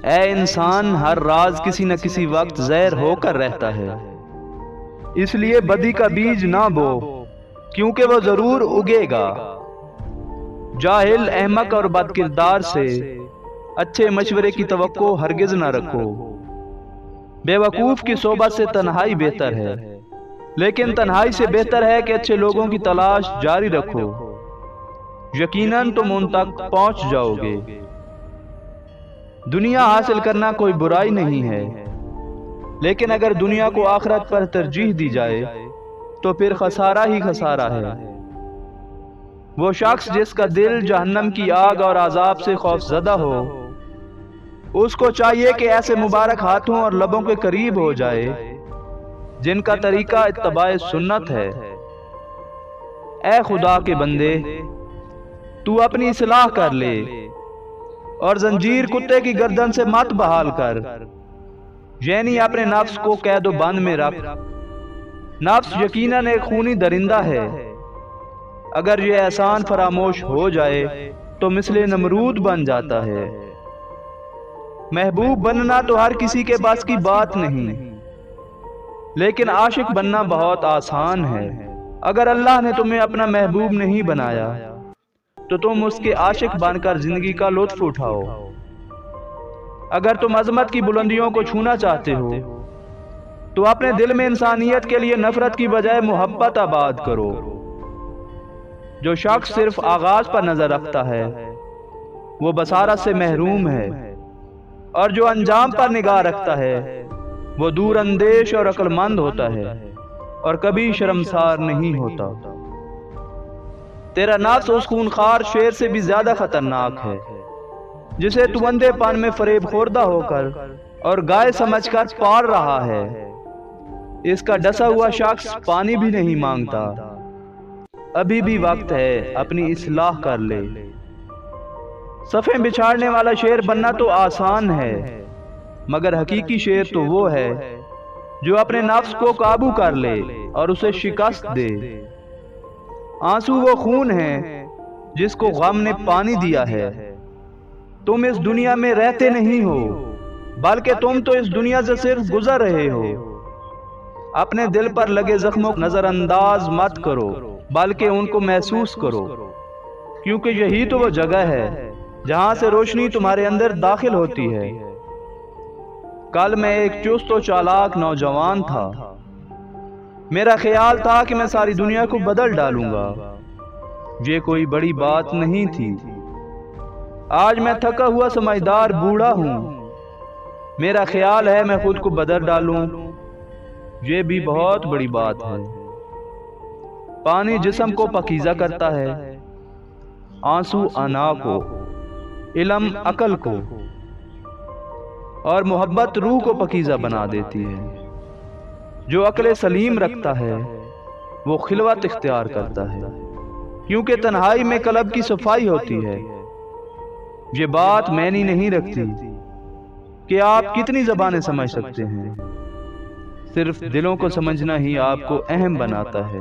اے انسان، ہر راز کسی نہ کسی وقت ظاہر ہو کر رہتا ہے، اس لیے بدی کا بیج نہ بو، کیونکہ وہ ضرور اگے گا۔ جاہل، احمق اور بد کردار سے اچھے مشورے کی توقع ہرگز نہ رکھو۔ بے وقوف کی صحبت سے تنہائی بہتر ہے، لیکن تنہائی سے بہتر ہے کہ اچھے لوگوں کی تلاش جاری رکھو، یقیناً تم ان تک پہنچ جاؤ گے۔ دنیا حاصل کرنا کوئی برائی نہیں ہے، لیکن اگر دنیا کو آخرت پر ترجیح دی جائے تو پھر خسارہ ہی خسارہ ہے۔ وہ شخص جس کا دل جہنم کی آگ اور عذاب سے خوف زدہ ہو، اس کو چاہیے کہ ایسے مبارک ہاتھوں اور لبوں کے قریب ہو جائے جن کا طریقہ اتباع سنت ہے۔ اے خدا کے بندے، تو اپنی اصلاح کر لے اور زنجیر کتے کی گردن سے مت بحال کر، یعنی اپنے نفس کو قید و بند میں رکھ۔ نفس یقیناً ایک خونی درندہ ہے، اگر یہ احسان فراموش ہو جائے تو مثل نمرود بن جاتا ہے۔ محبوب بننا تو ہر کسی کے بس کی بات نہیں، لیکن عاشق بننا بہت آسان ہے۔ اگر اللہ نے تمہیں اپنا محبوب نہیں بنایا تو تم اس کے عاشق بن کر زندگی کا لطف اٹھاؤ۔ اگر تم عظمت کی بلندیوں کو چھونا چاہتے ہو تو اپنے دل میں انسانیت کے لیے نفرت کی بجائے محبت آباد کرو۔ جو شخص صرف آغاز پر نظر رکھتا ہے وہ بصارت سے محروم ہے، اور جو انجام پر نگاہ رکھتا ہے وہ دور اندیش اور عقل مند ہوتا ہے اور کبھی شرمسار نہیں ہوتا۔ تیرا نفس اس خونخوار شیر سے بھی زیادہ خطرناک ہے جسے تو اندھے پن میں فریب خوردہ ہو کر اور گائے سمجھ کر پال رہا ہے۔ اس کا ڈسا ہوا شخص پانی بھی نہیں مانگتا۔ ابھی بھی وقت ہے، اپنی اصلاح کر لے۔ صفیں بچھاڑنے والا شیر بننا تو آسان ہے، مگر حقیقی شیر تو وہ ہے جو اپنے نفس کو قابو کر لے اور اسے شکست دے۔ آنسو وہ خون ہے جس کو غم نے پانی دیا ہے۔ تم اس دنیا میں رہتے نہیں ہو، بلکہ تم تو اس دنیا سے صرف گزر رہے ہو۔ اپنے دل پر لگے زخموں کو نظر انداز مت کرو، بلکہ ان کو محسوس کرو، کیونکہ یہی تو وہ جگہ ہے جہاں سے روشنی تمہارے اندر داخل ہوتی ہے۔ کل میں ایک چست و چالاک نوجوان تھا۔ میرا خیال تھا کہ میں ساری دنیا کو بدل ڈالوں گا۔ یہ کوئی بڑی بات نہیں تھی۔ آج میں تھکا ہوا سمجھدار بوڑھا ہوں۔ میرا خیال ہے میں خود کو بدل ڈالوں، یہ بھی بہت بڑی بات ہے۔ پانی جسم کو پاکیزہ کرتا ہے، آنسو انا کو، علم عقل کو، اور محبت روح کو پاکیزہ بنا دیتی ہے۔ جو عقل سلیم رکھتا ہے وہ خلوت اختیار کرتا ہے، کیونکہ تنہائی میں قلب کی صفائی ہوتی ہے۔ یہ بات معنی نہیں رکھتی کہ آپ کتنی زبانیں سمجھ سکتے ہیں، صرف دلوں کو سمجھنا ہی آپ کو اہم بناتا ہے۔